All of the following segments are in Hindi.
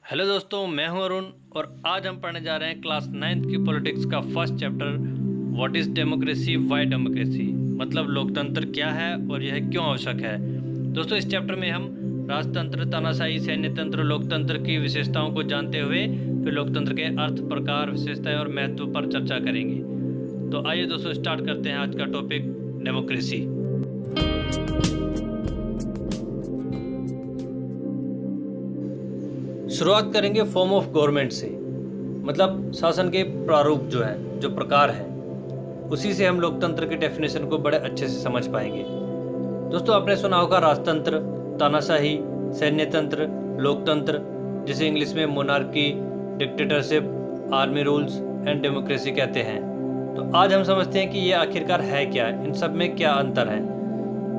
हेलो दोस्तों, मैं हूं अरुण और आज हम पढ़ने जा रहे हैं क्लास 9th की पॉलिटिक्स का first chapter what is democracy, why democracy. मतलब लोकतंत्र क्या है और यह क्यों आवश्यक है। दोस्तों, इस चैप्टर में हम राजतंत्र, तानाशाही, सैन्य तंत्र, लोकतंत्र की विशेषताओं को जानते हुए फिर लोकतंत्र के अर्थ, प्रकार, विशेषताएं और महत्व पर चर्चा करेंगे। तो आइए दोस्तों, स्टार्ट करते हैं आज का टॉपिक डेमोक्रेसी। शुरुआत करेंगे फॉर्म ऑफ गवर्नमेंट से, मतलब शासन के प्रारूप जो है, जो प्रकार है, उसी से हम लोकतंत्र की डेफिनेशन को बड़े अच्छे से समझ पाएंगे। दोस्तों, आपने सुना होगा राजतंत्र, तानाशाही, सैन्य तंत्र, लोकतंत्र, जिसे इंग्लिश में monarchy, dictatorship, army rules and democracy कहते हैं। तो आज हम समझते हैं कि ये आखिरकार है क्या, इन सब में क्या अंतर है।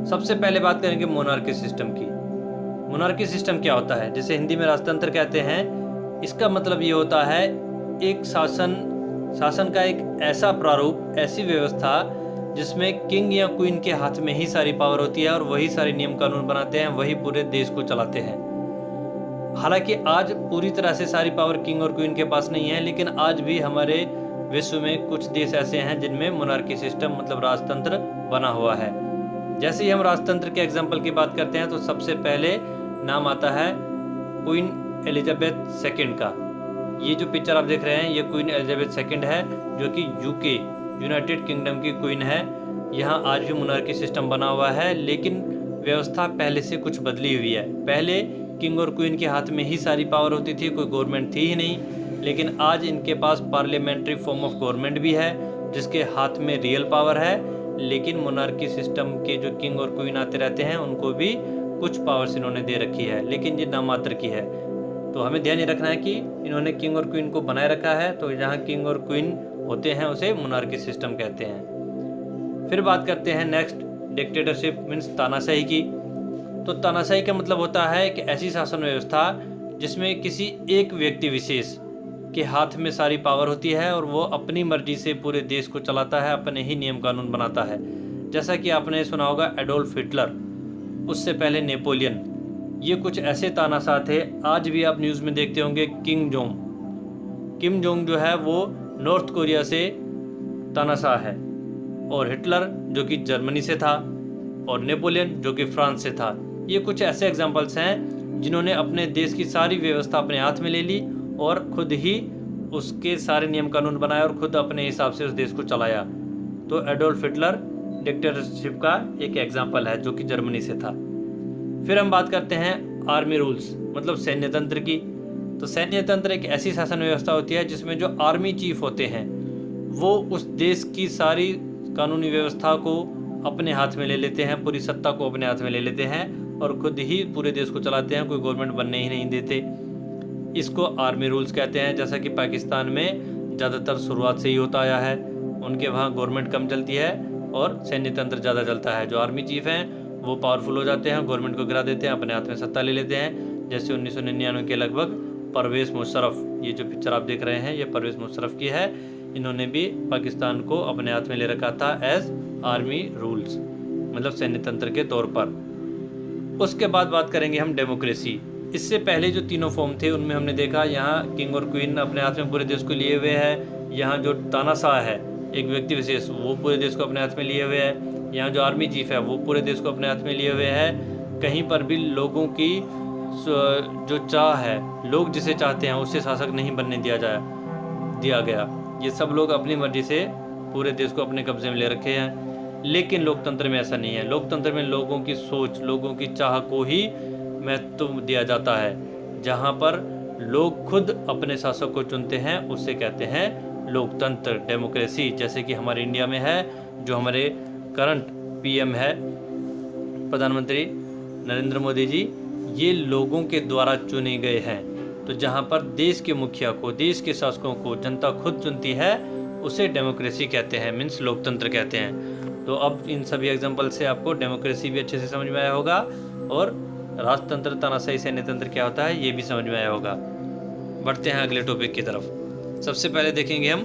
सबसे पहले बात करेंगे मोनार्की सिस्टम की। मोनार्की सिस्टम क्या होता है, जिसे हिंदी में राजतंत्र कहते हैं। इसका मतलब ये होता है एक शासन का एक ऐसा प्रारूप, ऐसी व्यवस्था जिसमें किंग या क्वीन के हाथ में ही सारी पावर होती है और वही सारे नियम कानून बनाते हैं, वही पूरे देश को चलाते हैं। हालांकि आज पूरी तरह से सारी पावर किंग और क्वीन के पास नहीं है, लेकिन आज भी हमारे विश्व में कुछ देश ऐसे हैं जिनमें मोनार्की सिस्टम मतलब राजतंत्र बना हुआ है। जैसे ही हम राजतंत्र के एग्जाम्पल की बात करते हैं तो सबसे पहले नाम आता है क्वीन एलिजाबेथ सेकंड का। ये जो पिक्चर आप देख रहे हैं, ये क्वीन एलिजाबेथ सेकंड है, जो कि यूके, यूनाइटेड किंगडम की क्वीन है। यहाँ आज भी मोनार्की सिस्टम बना हुआ है, लेकिन व्यवस्था पहले से कुछ बदली हुई है। पहले किंग और क्वीन के हाथ में ही सारी पावर होती थी, कोई गवर्नमेंट थी ही नहीं, लेकिन आज इनके पास पार्लियामेंट्री फॉर्म ऑफ गवर्नमेंट भी है, जिसके हाथ में रियल पावर है। लेकिन मोनार्की सिस्टम के जो किंग और क्वीन आते रहते हैं, उनको भी कुछ पावर्स इन्होंने दे रखी है, लेकिन ये नामात्र की है। तो हमें ध्यान ये रखना है कि इन्होंने किंग और क्वीन को बनाए रखा है, तो जहाँ किंग और क्वीन होते हैं उसे मोनार्की सिस्टम कहते हैं। फिर बात करते हैं नेक्स्ट डिक्टेटरशिप मीन्स तानाशाही की। तो तानाशाही का मतलब होता है कि ऐसी शासन व्यवस्था जिसमें किसी एक व्यक्ति विशेष के हाथ में सारी पावर होती है और वो अपनी मर्जी से पूरे देश को चलाता है, अपने ही नियम कानून बनाता है। जैसा कि आपने सुना होगा एडोल्फ हिटलर, उससे पहले नेपोलियन, ये कुछ ऐसे तानाशाह थे। आज भी आप न्यूज़ में देखते होंगे किम जोंग जो है वो नॉर्थ कोरिया से तानाशाह है, और हिटलर जो कि जर्मनी से था, और नेपोलियन जो कि फ्रांस से था। ये कुछ ऐसे एग्जाम्पल्स हैं जिन्होंने अपने देश की सारी व्यवस्था अपने हाथ में ले ली और खुद ही उसके सारे नियम कानून बनाए और खुद अपने हिसाब से उस देश को चलाया। तो एडोल्फ हिटलर डिक्टेटरशिप का एक एग्जाम्पल है, जो कि जर्मनी से था। फिर हम बात करते हैं आर्मी रूल्स मतलब सैन्य तंत्र की। तो सैन्य तंत्र एक ऐसी शासन व्यवस्था होती है जिसमें जो आर्मी चीफ होते हैं वो उस देश की सारी कानूनी व्यवस्था को अपने हाथ में ले लेते हैं, पूरी सत्ता को अपने हाथ में ले लेते हैं और खुद ही पूरे देश को चलाते हैं, कोई गवर्नमेंट बनने ही नहीं देते। इसको आर्मी रूल्स कहते हैं। जैसा कि पाकिस्तान में ज़्यादातर शुरुआत से ही होता आया है, उनके वहाँ गवर्नमेंट कम चलती है और सैन्य तंत्र ज़्यादा चलता है। जो आर्मी चीफ हैं वो पावरफुल हो जाते हैं, गवर्नमेंट को गिरा देते हैं, अपने हाथ में सत्ता ले लेते हैं। जैसे 1999 के लगभग परवेज़ मुशर्रफ, ये जो पिक्चर आप देख रहे हैं ये परवेज़ मुशर्रफ की है। इन्होंने भी पाकिस्तान को अपने हाथ में ले रखा था एज आर्मी रूल्स मतलब सैन्य तंत्र के तौर पर। उसके बाद बात करेंगे हम डेमोक्रेसी। इससे पहले जो तीनों फॉर्म थे उनमें हमने देखा यहाँ किंग और क्वीन अपने हाथ में पूरे देश को लिए हुए है, यहाँ जो तानाशाह है एक व्यक्ति विशेष वो पूरे देश को अपने हाथ में लिए हुए है, यहाँ जो आर्मी चीफ है वो पूरे देश को अपने हाथ में लिए हुए है। कहीं पर भी लोगों की जो चाह है, लोग जिसे चाहते हैं उससे शासक नहीं बनने दिया गया। ये सब लोग अपनी मर्जी से पूरे देश को अपने कब्जे में ले रखे हैं। लेकिन लोकतंत्र में ऐसा नहीं है। लोकतंत्र में लोगों की सोच, लोगों की चाह को ही महत्व दिया जाता है। जहाँ पर लोग खुद अपने शासक को चुनते हैं उसे कहते हैं लोकतंत्र, डेमोक्रेसी। जैसे कि हमारे इंडिया में है, जो हमारे करंट पीएम है प्रधानमंत्री नरेंद्र मोदी जी, ये लोगों के द्वारा चुने गए हैं। तो जहाँ पर देश के मुखिया को, देश के शासकों को जनता खुद चुनती है उसे डेमोक्रेसी कहते हैं, मीन्स लोकतंत्र कहते हैं। तो अब इन सभी एग्जाम्पल से आपको डेमोक्रेसी भी अच्छे से समझ में आया होगा और राजतंत्र, तानाशाही, सैन्य तंत्र क्या होता है ये भी समझ में आया होगा। बढ़ते हैं अगले टॉपिक की तरफ। सबसे पहले देखेंगे हम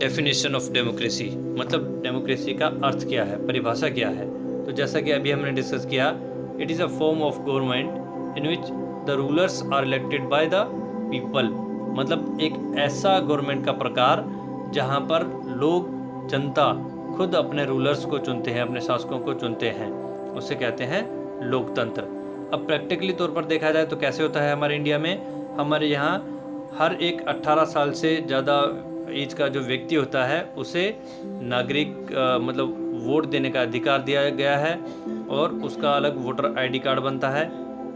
डेफिनेशन ऑफ डेमोक्रेसी, मतलब डेमोक्रेसी का अर्थ क्या है, परिभाषा क्या है। तो जैसा कि अभी हमने डिस्कस किया, it is a form of government in which the rulers are elected by the people, मतलब एक ऐसा गवर्नमेंट का प्रकार जहाँ पर लोग, जनता खुद अपने रूलर्स को चुनते हैं, अपने शासकों को चुनते हैं, उसे कहते हैं लोकतंत्र। अब प्रैक्टिकली तौर पर देखा जाए तो कैसे होता है हमारे इंडिया में, हमारे यहाँ हर एक 18 साल से ज़्यादा एज का जो व्यक्ति होता है उसे नागरिक मतलब वोट देने का अधिकार दिया गया है और उसका अलग वोटर आईडी कार्ड बनता है।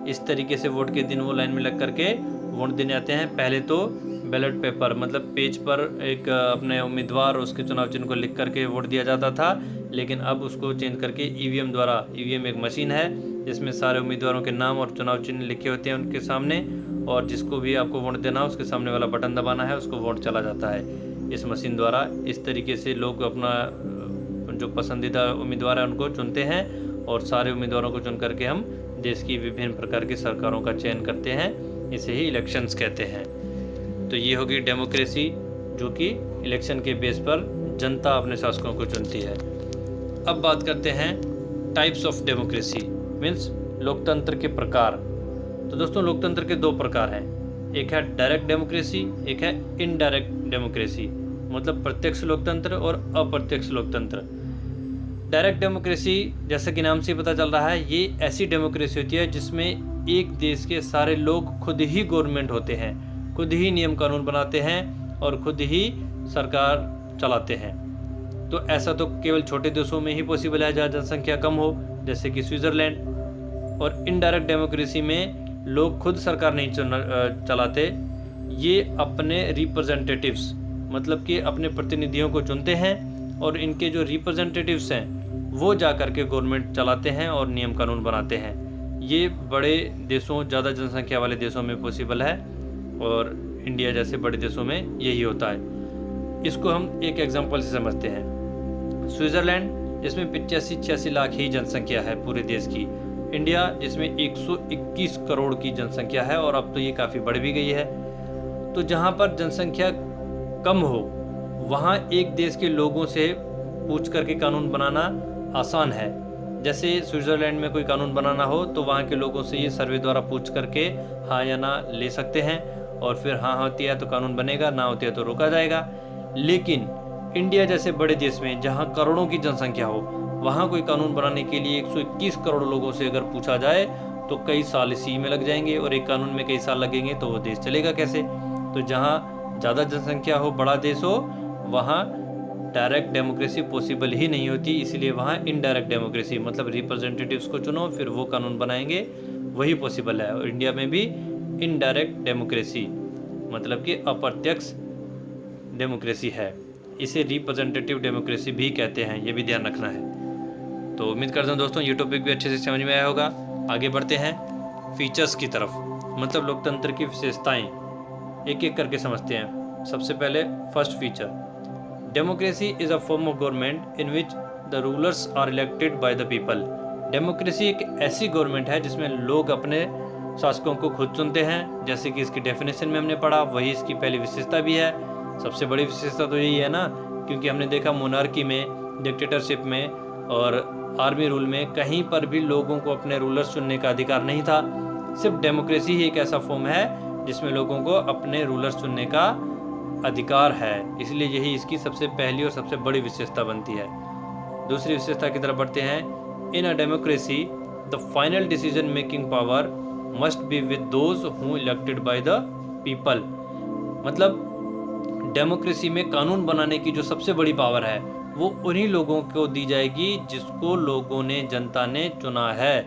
इस तरीके से वोट के दिन वो लाइन में लग करके वोट देने आते हैं। पहले तो बैलेट पेपर मतलब पेज पर एक अपने उम्मीदवार और उसके चुनाव चिन्ह को लिख करके वोट दिया जाता था, लेकिन अब उसको चेंज करके ईवीएम द्वारा, ईवीएम एक मशीन है जिसमें सारे उम्मीदवारों के नाम और चुनाव चिन्ह लिखे होते हैं उनके सामने, और जिसको भी आपको वोट देना उसके सामने वाला बटन दबाना है, उसको वोट चला जाता है इस मशीन द्वारा। इस तरीके से लोग अपना जो पसंदीदा उम्मीदवार है उनको चुनते हैं और सारे उम्मीदवारों को चुन करके हम देश की विभिन्न प्रकार की सरकारों का चयन करते हैं, इसे ही इलेक्शंस कहते हैं। तो ये होगी डेमोक्रेसी, जो कि इलेक्शन के बेस पर जनता अपने शासकों को चुनती है। अब बात करते हैं टाइप्स ऑफ डेमोक्रेसी, मीन्स लोकतंत्र के प्रकार। तो दोस्तों लोकतंत्र के दो प्रकार हैं, एक है डायरेक्ट डेमोक्रेसी, एक है इनडायरेक्ट डेमोक्रेसी, मतलब प्रत्यक्ष लोकतंत्र और अप्रत्यक्ष लोकतंत्र। डायरेक्ट डेमोक्रेसी जैसा कि नाम से पता चल रहा है, ये ऐसी डेमोक्रेसी होती है जिसमें एक देश के सारे लोग खुद ही गवर्नमेंट होते हैं, खुद ही नियम कानून बनाते हैं और खुद ही सरकार चलाते हैं। तो ऐसा तो केवल छोटे देशों में ही पॉसिबल है जहाँ जनसंख्या कम हो, जैसे कि स्विट्ज़रलैंड। और इनडायरेक्ट डेमोक्रेसी में लोग खुद सरकार नहीं चलाते, ये अपने रिप्रेजेंटेटिव्स मतलब कि अपने प्रतिनिधियों को चुनते हैं और इनके जो रिप्रेजेंटेटिव्स हैं वो जा कर के गवर्नमेंट चलाते हैं और नियम कानून बनाते हैं। ये बड़े देशों, ज़्यादा जनसंख्या वाले देशों में पॉसिबल है और इंडिया जैसे बड़े देशों में यही होता है। इसको हम एक एग्जांपल से समझते हैं। स्विट्ज़रलैंड जिसमें 85-86 लाख ही जनसंख्या है पूरे देश की, इंडिया जिसमें 121 करोड़ की जनसंख्या है और अब तो ये काफ़ी बढ़ भी गई है। तो जहाँ पर जनसंख्या कम हो वहाँ एक देश के लोगों से पूछ करके कानून बनाना आसान है। जैसे स्विट्ज़रलैंड में कोई कानून बनाना हो तो वहाँ के लोगों से ये सर्वे द्वारा पूछ करके हाँ या ना ले सकते हैं और फिर हाँ होती है तो कानून बनेगा, ना होती है तो रोका जाएगा। लेकिन इंडिया जैसे बड़े देश में जहाँ करोड़ों की जनसंख्या हो, वहाँ कोई कानून बनाने के लिए 121 करोड़ लोगों से अगर पूछा जाए तो कई साल इसी में लग जाएंगे और एक कानून में कई साल लगेंगे, तो वो देश चलेगा कैसे। तो जहाँ ज़्यादा जनसंख्या हो, बड़ा देश हो, वहाँ डायरेक्ट डेमोक्रेसी पॉसिबल ही नहीं होती, इसलिए वहाँ इनडायरेक्ट डेमोक्रेसी मतलब रिप्रेजेंटेटिव्स को चुनो फिर वो कानून बनाएंगे, वही पॉसिबल है। और इंडिया में भी इनडायरेक्ट डेमोक्रेसी मतलब कि अप्रत्यक्ष डेमोक्रेसी है, इसे रिप्रेजेंटेटिव डेमोक्रेसी भी कहते हैं, ये भी ध्यान रखना है। तो उम्मीद करता हूँ दोस्तों ये टॉपिक भी अच्छे से समझ में आया होगा। आगे बढ़ते हैं फीचर्स की तरफ, मतलब लोकतंत्र की विशेषताएं एक एक करके समझते हैं। सबसे पहले first feature, democracy is a form of government in which the rulers are elected by the people. Democracy एक ऐसी गवर्नमेंट है जिसमें लोग अपने शासकों को खुद चुनते हैं, जैसे कि इसकी डेफिनेशन में हमने पढ़ा, वही इसकी पहली विशेषता भी है। सबसे बड़ी विशेषता तो यही है ना, क्योंकि हमने देखा मोनार्की में, डिक्टेटरशिप में और आर्मी रूल में कहीं पर भी लोगों को अपने रूलर्स चुनने का अधिकार नहीं था। सिर्फ डेमोक्रेसी ही एक ऐसा फॉर्म है जिसमें लोगों को अपने रूलर्स चुनने का अधिकार है, इसलिए यही इसकी सबसे पहली और सबसे बड़ी विशेषता बनती है। दूसरी विशेषता की तरफ बढ़ते हैं। In a democracy the final decision making power must be with those who elected by the people. मतलब डेमोक्रेसी में कानून बनाने की जो सबसे बड़ी पावर है वो उन्हीं लोगों को दी जाएगी जिसको लोगों ने, जनता ने चुना है।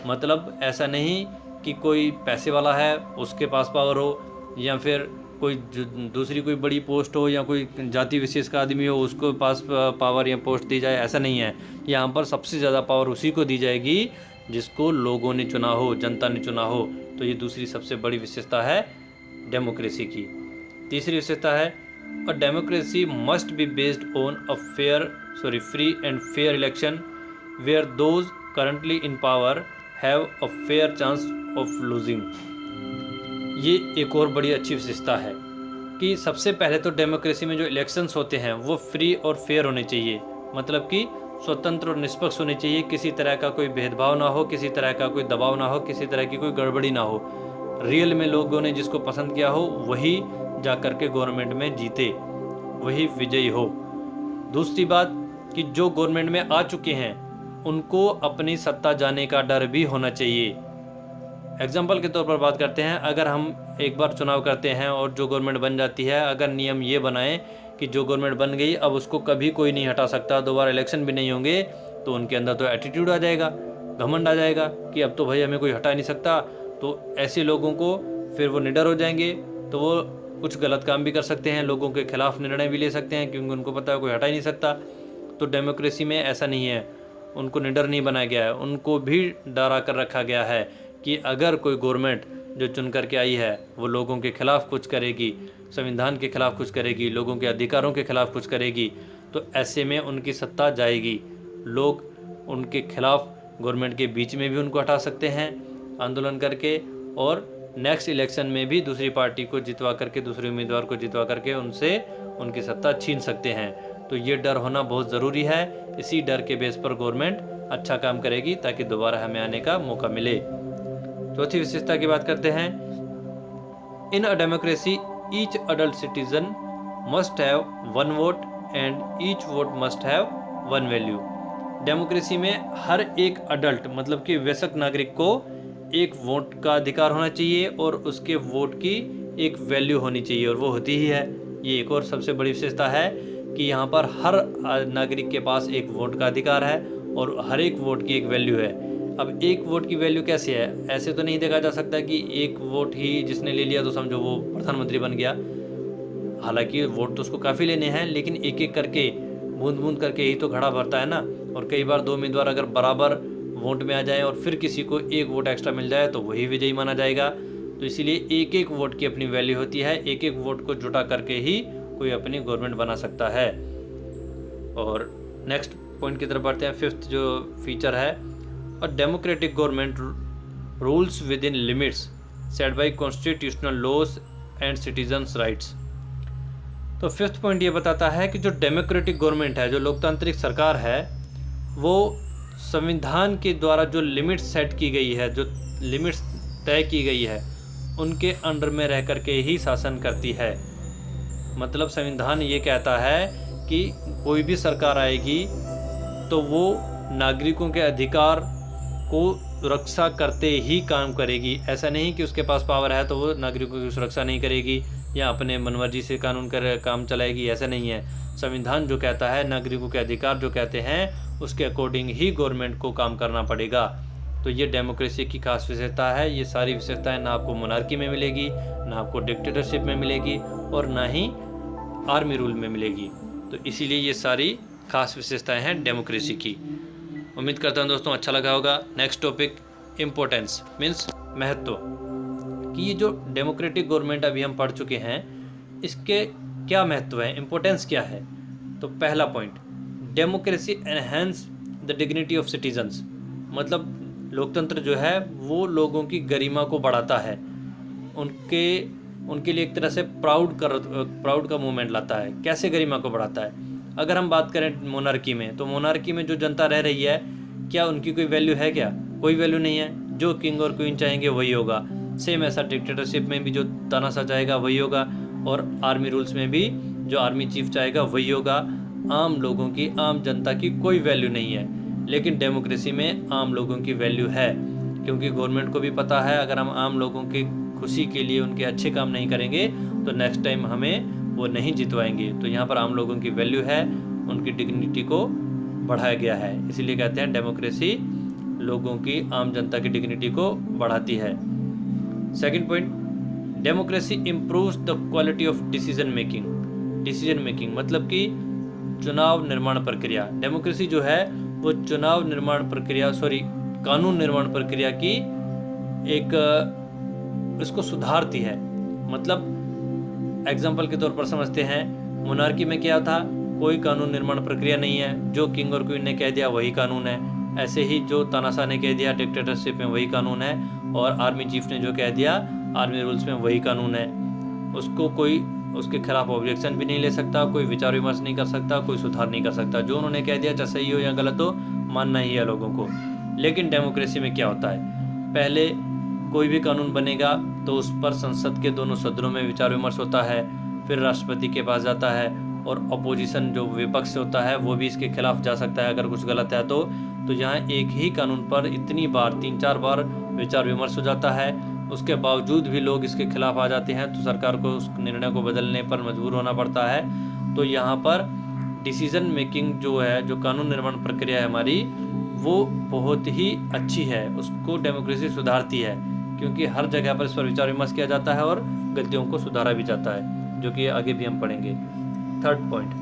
मतलब ऐसा नहीं कि कोई पैसे वाला है उसके पास पावर हो, या फिर कोई दूसरी कोई बड़ी पोस्ट हो, या कोई जाति विशेष का आदमी हो उसको पास पावर या पोस्ट दी जाए, ऐसा नहीं है। यहाँ पर सबसे ज़्यादा पावर उसी को दी जाएगी जिसको लोगों ने चुना हो, जनता ने चुना हो। तो ये दूसरी सबसे बड़ी विशेषता है डेमोक्रेसी की। तीसरी विशेषता है a democracy must be based on a free and fair election where those currently in power have a fair chance of losing. ये एक और बड़ी अच्छी विशेषता है कि सबसे पहले तो डेमोक्रेसी में जो इलेक्शंस होते हैं वो फ्री और फेयर होने चाहिए, मतलब कि स्वतंत्र और निष्पक्ष होने चाहिए, किसी तरह का कोई भेदभाव ना हो, किसी तरह का कोई दबाव ना हो, किसी तरह की कोई गड़बड़ी ना हो। रियल में लोगों ने जिसको पसंद किया हो वही जा कर के गवर्नमेंट में जीते, वही विजयी हो। दूसरी बात कि जो गवर्नमेंट में आ चुके हैं उनको अपनी सत्ता जाने का डर भी होना चाहिए। एग्जाम्पल के तौर पर बात करते हैं, अगर हम एक बार चुनाव करते हैं और जो गवर्नमेंट बन जाती है, अगर नियम ये बनाएं कि जो गवर्नमेंट बन गई अब उसको कभी कोई नहीं हटा सकता, दोबारा इलेक्शन भी नहीं होंगे, तो उनके अंदर तो एटीट्यूड आ जाएगा, घमंड आ जाएगा कि अब तो भाई हमें कोई हटा नहीं सकता। तो ऐसे लोगों को फिर वो निडर हो जाएंगे, तो वो कुछ गलत काम भी कर सकते हैं, लोगों के खिलाफ निर्णय भी ले सकते हैं, क्योंकि उनको पता है कोई हटा ही नहीं सकता। तो डेमोक्रेसी में ऐसा नहीं है, उनको निडर नहीं बनाया गया है, उनको भी डरा कर रखा गया है कि अगर कोई गवर्नमेंट जो चुन करके आई है वो लोगों के खिलाफ कुछ करेगी, संविधान के खिलाफ कुछ करेगी, लोगों के अधिकारों के खिलाफ कुछ करेगी, तो ऐसे में उनकी सत्ता जाएगी। लोग उनके खिलाफ गवर्नमेंट के बीच में भी उनको हटा सकते हैं आंदोलन करके, और नेक्स्ट इलेक्शन में भी दूसरी पार्टी को जितवा करके, दूसरे उम्मीदवार को जितवा करके उनसे उनकी सत्ता छीन सकते हैं। तो ये डर होना बहुत ज़रूरी है। इसी डर के बेस पर गवर्नमेंट अच्छा काम करेगी ताकि दोबारा हमें आने का मौका मिले। चौथी विशेषता की बात करते हैं, in a democracy each adult citizen must have one vote and each vote must have one value. Democracy में हर एक अडल्ट मतलब कि वयस्क नागरिक को एक वोट का अधिकार होना चाहिए और उसके वोट की एक वैल्यू होनी चाहिए, और वो होती ही है। ये एक और सबसे बड़ी विशेषता है कि यहाँ पर हर नागरिक के पास एक वोट का अधिकार है और हर एक वोट की एक वैल्यू है। अब एक वोट की वैल्यू कैसे है? ऐसे तो नहीं देखा जा सकता कि एक वोट ही जिसने ले लिया तो समझो वो प्रधानमंत्री बन गया। हालांकि वोट तो उसको काफ़ी लेने हैं, लेकिन एक एक करके, बूंद बूंद करके ही तो घड़ा भरता है ना। और कई बार दो उम्मीदवार अगर बराबर वोट में आ जाए और फिर किसी को एक वोट एक्स्ट्रा मिल जाए तो वही विजयी माना जाएगा। तो इसीलिए एक एक वोट की अपनी वैल्यू होती है, एक एक वोट को जुटा करके ही कोई अपनी गवर्नमेंट बना सकता है। और नेक्स्ट पॉइंट की तरफ बढ़ते हैं। फिफ्थ जो फीचर है, a democratic government rules within limits set by constitutional laws and citizens rights. तो फिफ्थ पॉइंट ये बताता है कि जो डेमोक्रेटिक गवर्नमेंट है, जो लोकतांत्रिक सरकार है, वो संविधान के द्वारा जो लिमिट्स सेट की गई है, जो लिमिट्स तय की गई है, उनके अंडर में रह करके ही शासन करती है। मतलब संविधान ये कहता है कि कोई भी सरकार आएगी तो वो नागरिकों के अधिकार को रक्षा करते ही काम करेगी। ऐसा नहीं कि उसके पास पावर है तो वो नागरिकों की सुरक्षा नहीं करेगी या अपने मनमर्जी से कानून कर काम चलाएगी, ऐसा नहीं है। संविधान जो कहता है, नागरिकों के अधिकार जो कहते हैं, उसके अकॉर्डिंग ही गवर्नमेंट को काम करना पड़ेगा। तो ये डेमोक्रेसी की खास विशेषता है। ये सारी विशेषताएं ना आपको मोनार्की में मिलेगी, ना आपको डिक्टेटरशिप में मिलेगी, और ना ही आर्मी रूल में मिलेगी। तो इसीलिए ये सारी खास विशेषताएं हैं डेमोक्रेसी की। उम्मीद करता हूँ दोस्तों अच्छा लगा होगा। नेक्स्ट टॉपिक, इम्पोर्टेंस मीन्स महत्व, कि ये जो डेमोक्रेटिक गवर्नमेंट अभी हम पढ़ चुके हैं, इसके क्या महत्व है, इम्पोर्टेंस क्या है। तो पहला point, democracy enhance the dignity of citizens. मतलब लोकतंत्र जो है वो लोगों की गरिमा को बढ़ाता है, उनके लिए एक तरह से प्राउड का मूवमेंट लाता है। कैसे गरिमा को बढ़ाता है? अगर हम बात करें मोनार्की में, तो मोनार्की में जो जनता रह रही है, क्या उनकी कोई वैल्यू है? क्या कोई वैल्यू नहीं है। जो किंग और क्वीन चाहेंगे वही होगा। सेम ऐसा डिक्टेटरशिप में भी जो तानाशाह चाहेगा वही होगा, और आर्मी रूल्स में भी जो आर्मी चीफ चाहेगा वही होगा। आम लोगों की, आम जनता की कोई वैल्यू नहीं है। लेकिन डेमोक्रेसी में आम लोगों की वैल्यू है, क्योंकि गवर्नमेंट को भी पता है अगर हम आम लोगों की खुशी के लिए उनके अच्छे काम नहीं करेंगे तो नेक्स्ट टाइम हमें वो नहीं जितवाएंगे। तो यहाँ पर आम लोगों की वैल्यू है, उनकी डिग्निटी को बढ़ाया गया है। इसीलिए कहते हैं डेमोक्रेसी लोगों की, आम जनता की डिग्निटी को बढ़ाती है। Second point, democracy improves the quality of decision making मतलब कि चुनाव निर्माण प्रक्रिया। डेमोक्रेसी जो है वो कानून निर्माण प्रक्रिया की एक इसको सुधारती है। मतलब एग्जाम्पल के तौर पर समझते हैं, मोनार्की में क्या था, कोई कानून निर्माण प्रक्रिया नहीं है, जो किंग और क्वीन ने कह दिया वही कानून है। ऐसे ही जो तानाशाह ने कह दिया डिक्टेटरशिप में वही कानून है, और आर्मी चीफ ने जो कह दिया आर्मी रूल्स में वही कानून है। उसको कोई उसके खिलाफ ऑब्जेक्शन भी नहीं ले सकता, कोई विचार विमर्श नहीं कर सकता, कोई सुधार नहीं कर सकता। जो उन्होंने कह दिया, चाहे सही हो या गलत हो, मानना ही है लोगों को। लेकिन डेमोक्रेसी में क्या होता है, पहले कोई भी कानून बनेगा तो उस पर संसद के दोनों सदनों में विचार विमर्श होता है, फिर राष्ट्रपति के पास जाता है और अपोजिशन जो विपक्ष होता है वो भी इसके खिलाफ जा सकता है अगर कुछ गलत है तो यहाँ एक ही कानून पर इतनी बार 3-4 बार विचार विमर्श हो जाता है, उसके बावजूद भी लोग इसके खिलाफ आ जाते हैं तो सरकार को उस निर्णय को बदलने पर मजबूर होना पड़ता है। तो यहाँ पर डिसीजन मेकिंग जो है, जो कानून निर्माण प्रक्रिया है हमारी, वो बहुत ही अच्छी है, उसको डेमोक्रेसी सुधारती है, क्योंकि हर जगह पर इस पर विचार विमर्श किया जाता है और गलतियों को सुधारा भी जाता है, जो कि आगे भी हम पढ़ेंगे। Third point,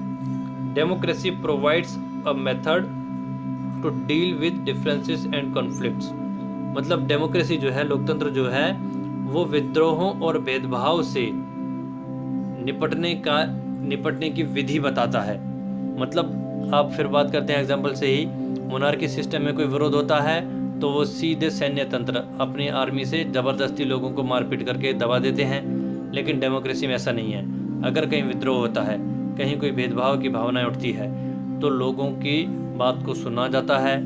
democracy provides a method to deal with differences and conflicts. मतलब डेमोक्रेसी जो है, लोकतंत्र जो है, वो विद्रोहों और भेदभाव से निपटने की विधि बताता है। मतलब आप फिर बात करते हैं एग्जाम्पल से ही, मोनार्की सिस्टम में कोई विरोध होता है तो वो सीधे सैन्य तंत्र अपनी आर्मी से ज़बरदस्ती लोगों को मारपीट करके दबा देते हैं, लेकिन डेमोक्रेसी में ऐसा नहीं है। अगर कहीं विद्रोह होता है, कहीं कोई भेदभाव की भावनाएं उठती है, तो लोगों की बात को सुना जाता है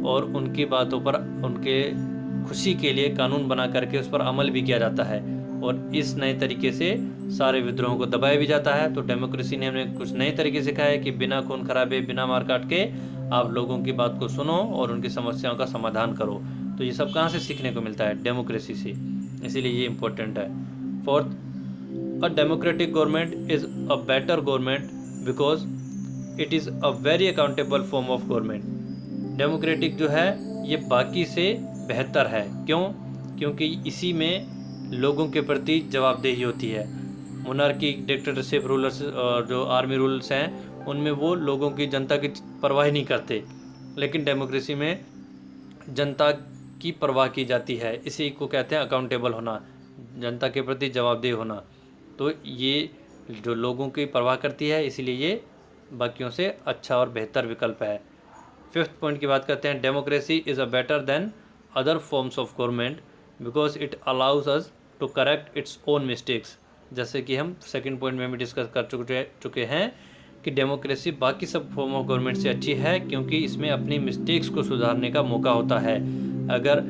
और उनकी बातों पर उनके खुशी के लिए कानून बना करके उस पर अमल भी किया जाता है और इस नए तरीके से सारे विद्रोहों को दबाया भी जाता है। तो डेमोक्रेसी ने हमें कुछ नए तरीके से कहा है कि बिना खून खराबे, बिना मार काट के आप लोगों की बात को सुनो और उनकी समस्याओं का समाधान करो। तो ये सब कहाँ से सीखने को मिलता है? डेमोक्रेसी से, इसीलिए ये इम्पोर्टेंट है। Fourth, a democratic government is a better government because it is a very accountable form of government. Democratic जो है ये बाकी से बेहतर है। क्यों? क्योंकि इसी में लोगों के प्रति जवाबदेही होती है। मोनार्की, डिक्टेटरशिप, रूलर्स और जो आर्मी रूल्स हैं उनमें वो लोगों की, जनता की परवाह नहीं करते, लेकिन डेमोक्रेसी में जनता की परवाह की जाती है। इसी को कहते हैं अकाउंटेबल होना, जनता के प्रति जवाबदेह होना। तो ये जो लोगों की परवाह करती है, इसीलिए ये बाकियों से अच्छा और बेहतर विकल्प है। फिफ्थ पॉइंट की बात करते हैं, democracy is a better than other forms of government because it allows us to correct its own mistakes. जैसे कि हम सेकंड पॉइंट में भी डिस्कस कर चुके हैं कि डेमोक्रेसी बाकी सब फॉर्म ऑफ गवर्नमेंट से अच्छी है क्योंकि इसमें अपनी मिस्टेक्स को सुधारने का मौका होता है। अगर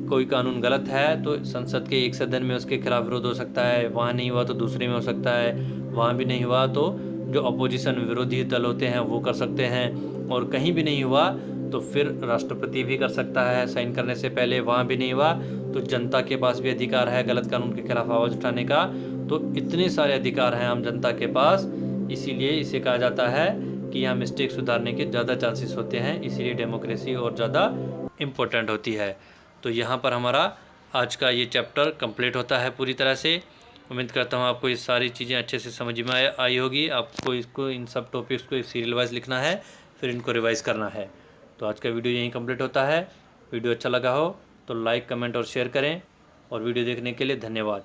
कोई कानून गलत है तो संसद के एक सदन में उसके खिलाफ विरोध हो सकता है, वहाँ नहीं हुआ तो दूसरे में हो सकता है, वहाँ भी नहीं हुआ तो जो अपोजिशन विरोधी दल होते हैं वो कर सकते हैं, और कहीं भी नहीं हुआ तो फिर राष्ट्रपति भी कर सकता है साइन करने से पहले, वहाँ भी नहीं हुआ तो जनता के पास भी अधिकार है गलत कानून के खिलाफ आवाज़ उठाने का। तो इतने सारे अधिकार हैं आम जनता के पास, इसीलिए इसे कहा जाता है कि यहाँ मिस्टेक सुधारने के ज़्यादा चांसेस होते हैं, इसीलिए डेमोक्रेसी और ज़्यादा इम्पोर्टेंट होती है। तो यहाँ पर हमारा आज का ये चैप्टर कंप्लीट होता है पूरी तरह से। उम्मीद करता हूँ आपको ये सारी चीज़ें अच्छे से समझ में आई होगी। आपको इसको, इन सब टॉपिक्स को सीरियल वाइज लिखना है, फिर इनको रिवाइज़ करना है। तो आज का वीडियो यहीं कंप्लीट होता है। वीडियो अच्छा लगा हो तो लाइक, कमेंट और शेयर करें, और वीडियो देखने के लिए धन्यवाद।